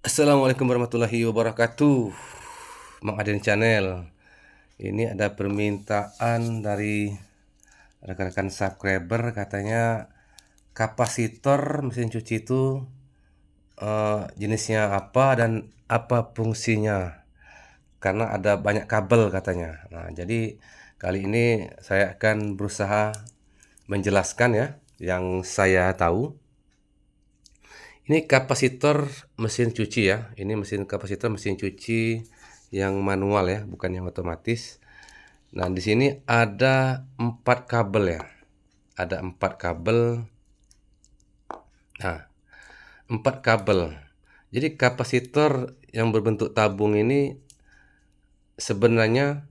Assalamualaikum warahmatullahi wabarakatuh. Mang Aden Channel. Ini ada permintaan dari rekan-rekan subscriber, katanya kapasitor mesin cuci itu jenisnya apa dan apa fungsinya. Karena ada banyak kabel katanya. Nah, jadi kali ini saya akan berusaha menjelaskan ya yang saya tahu. Ini kapasitor mesin cuci ya. Ini kapasitor mesin cuci yang manual ya, bukan yang otomatis. Nah, di sini ada 4 kabel ya. Ada 4 kabel. Nah, 4 kabel. Jadi kapasitor yang berbentuk tabung ini sebenarnya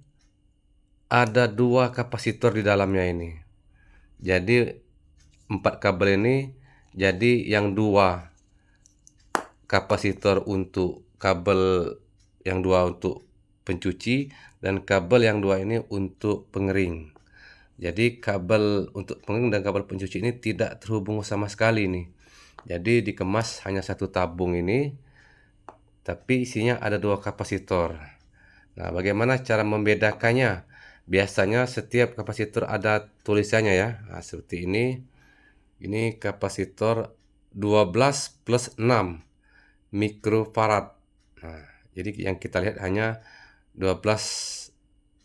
ada 2 kapasitor di dalamnya ini. Jadi 4 kabel ini, jadi yang 2 kapasitor untuk kabel, yang 2 untuk pencuci, dan kabel yang 2 ini untuk pengering. Jadi kabel untuk pengering dan kabel pencuci ini tidak terhubung sama sekali nih. Jadi dikemas hanya satu tabung ini, tapi isinya ada 2 kapasitor. Nah, bagaimana cara membedakannya? Biasanya setiap kapasitor ada tulisannya ya. Nah, seperti ini. Ini kapasitor 12 plus 6 mikrofarad. Nah, jadi yang kita lihat hanya 12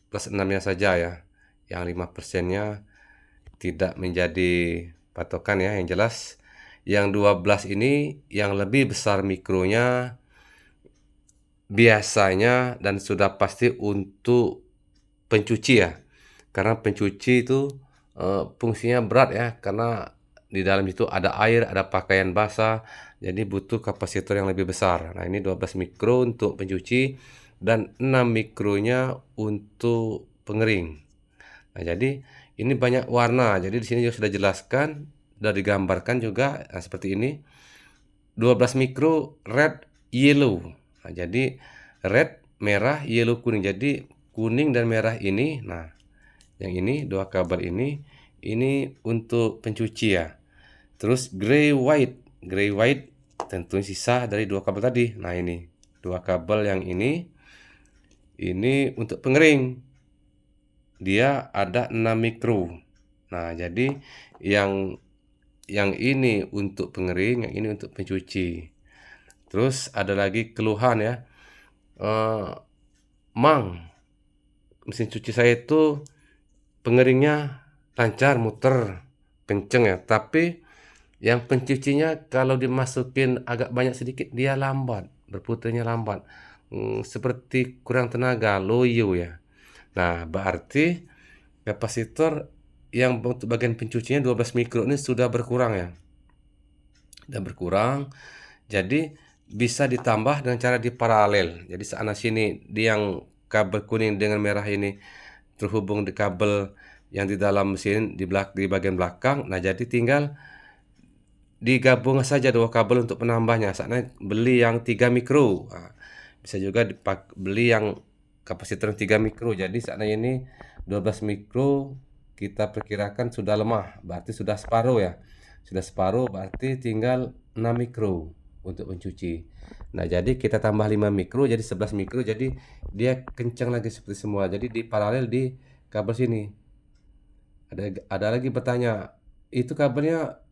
plus 6-nya saja ya. Yang 5%-nya tidak menjadi patokan ya. Yang jelas yang 12 ini yang lebih besar mikronya biasanya dan sudah pasti untuk pencuci ya. Karena pencuci itu fungsinya berat ya, karena di dalam itu ada air, ada pakaian basah, jadi butuh kapasitor yang lebih besar. Nah, ini 12 mikro untuk pencuci dan 6 mikronya untuk pengering. Nah, jadi ini banyak warna. Jadi di sini juga sudah jelaskan, sudah digambarkan juga seperti ini. 12 mikro red, yellow. Nah, jadi red merah, yellow kuning. Jadi kuning dan merah ini, nah yang ini 2 kabel ini untuk pencuci ya. Terus gray white tentunya sisa dari 2 kabel tadi. Nah, ini 2 kabel yang ini untuk pengering. Dia ada 6 mikro. Nah, jadi yang ini untuk pengering, yang ini untuk pencuci. Terus ada lagi keluhan ya. Mang, mesin cuci saya itu pengeringnya lancar, muter, kenceng ya. Tapi yang pencucinya kalau dimasukin agak banyak sedikit dia lambat, berputarnya lambat. Seperti kurang tenaga, loyo ya. Nah, berarti kapasitor yang untuk bagian pencucinya 12 mikro ini sudah berkurang ya. Sudah berkurang. Jadi bisa ditambah dengan cara diparalel. Jadi sana sini di yang kabel kuning dengan merah ini terhubung di kabel yang di dalam mesin di bagian belakang. Nah, jadi tinggal digabung saja 2 kabel untuk penambahnya. Saatnya beli yang 3 mikro. Nah, bisa juga beli yang kapasitor 3 mikro. Jadi saatnya ini 12 mikro kita perkirakan sudah lemah, berarti sudah separuh ya. Sudah separuh berarti tinggal 6 mikro untuk mencuci. Nah, jadi kita tambah 5 mikro jadi 11 mikro, jadi dia kencang lagi seperti semua. Jadi di paralel di kabel sini. Ada lagi bertanya, itu kabelnya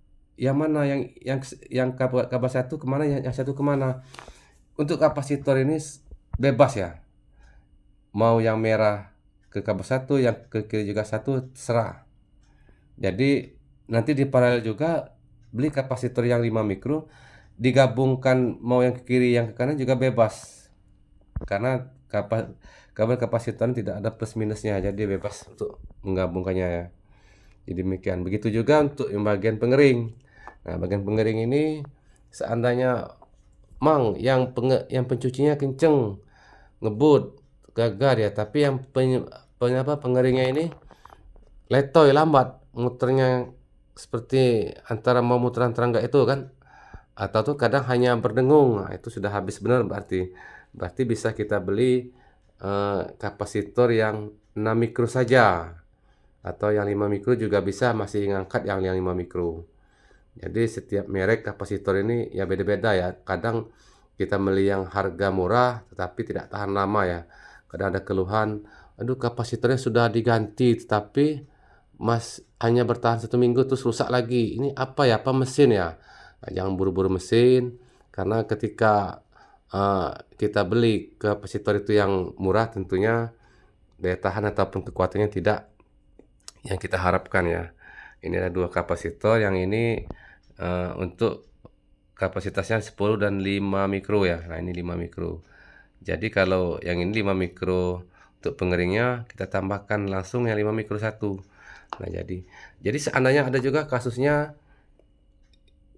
yang mana, yang kabel satu kemana, yang satu kemana? Untuk kapasitor ini bebas ya, mau yang merah ke kabel satu, yang ke kiri juga satu, terserah. Jadi nanti di paralel juga beli kapasitor yang 5 mikro, digabungkan mau yang ke kiri yang ke kanan juga bebas, karena kabel kapasitor tidak ada plus minusnya, jadi bebas untuk menggabungkannya ya. Jadi demikian. Begitu juga untuk yang bagian pengering. Nah, bagian pengering ini seandainya Mang yang pencucinya kenceng, ngebut, gagal ya, tapi yang pengeringnya ini letoy, lambat muternya, seperti antara mau muter antara enggak itu kan, atau tuh kadang hanya berdengung. Nah, itu sudah habis benar berarti bisa kita beli kapasitor yang 6 mikro saja, atau yang 5 mikro juga bisa, masih ngangkat yang 5 mikro. Jadi setiap merek kapasitor ini ya beda-beda ya. Kadang kita beli yang harga murah tetapi tidak tahan lama ya. Kadang ada keluhan, "Aduh kapasitornya sudah diganti tetapi hanya bertahan 1 minggu terus rusak lagi. Ini apa ya? Apa mesin ya?" Nah, jangan buru-buru mesin, karena ketika, kita beli kapasitor itu yang murah tentunya daya tahan ataupun kekuatannya tidak yang kita harapkan ya. Ini ada 2 kapasitor, yang ini, untuk kapasitasnya 10 dan 5 mikro ya. Nah, ini 5 mikro. Jadi kalau yang ini 5 mikro untuk pengeringnya, kita tambahkan langsung yang 5 mikro 1. Nah, jadi seandainya ada juga kasusnya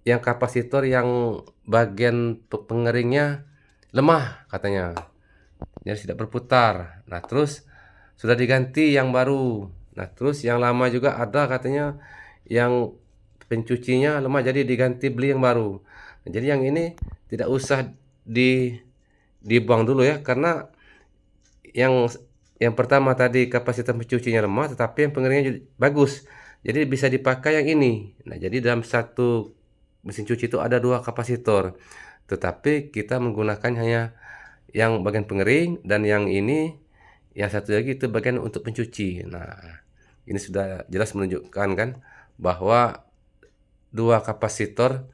yang kapasitor yang bagian pengeringnya lemah katanya, jadi tidak berputar. Nah, terus sudah diganti yang baru. Nah, terus yang lama juga ada katanya yang pencucinya lemah, jadi diganti beli yang baru. Nah, jadi yang ini tidak usah dibuang dulu ya, karena yang yang pertama tadi kapasitas pencucinya lemah, tetapi yang pengeringnya bagus. Jadi bisa dipakai yang ini. Nah, jadi dalam satu mesin cuci itu ada 2 kapasitor, tetapi kita menggunakan hanya yang bagian pengering, dan yang ini, yang satu lagi itu bagian untuk pencuci. Nah, ini sudah jelas menunjukkan kan bahwa 2 kapasitor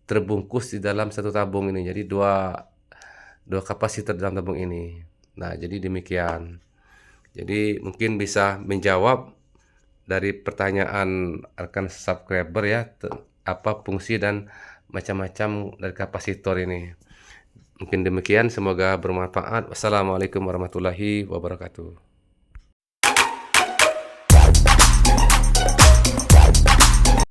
terbungkus di dalam satu tabung ini. Jadi dua kapasitor dalam tabung ini. Nah, jadi demikian. Jadi mungkin bisa menjawab dari pertanyaan rekan subscriber ya, apa fungsi dan macam-macam dari kapasitor ini. Mungkin demikian, semoga bermanfaat. Wassalamualaikum warahmatullahi wabarakatuh.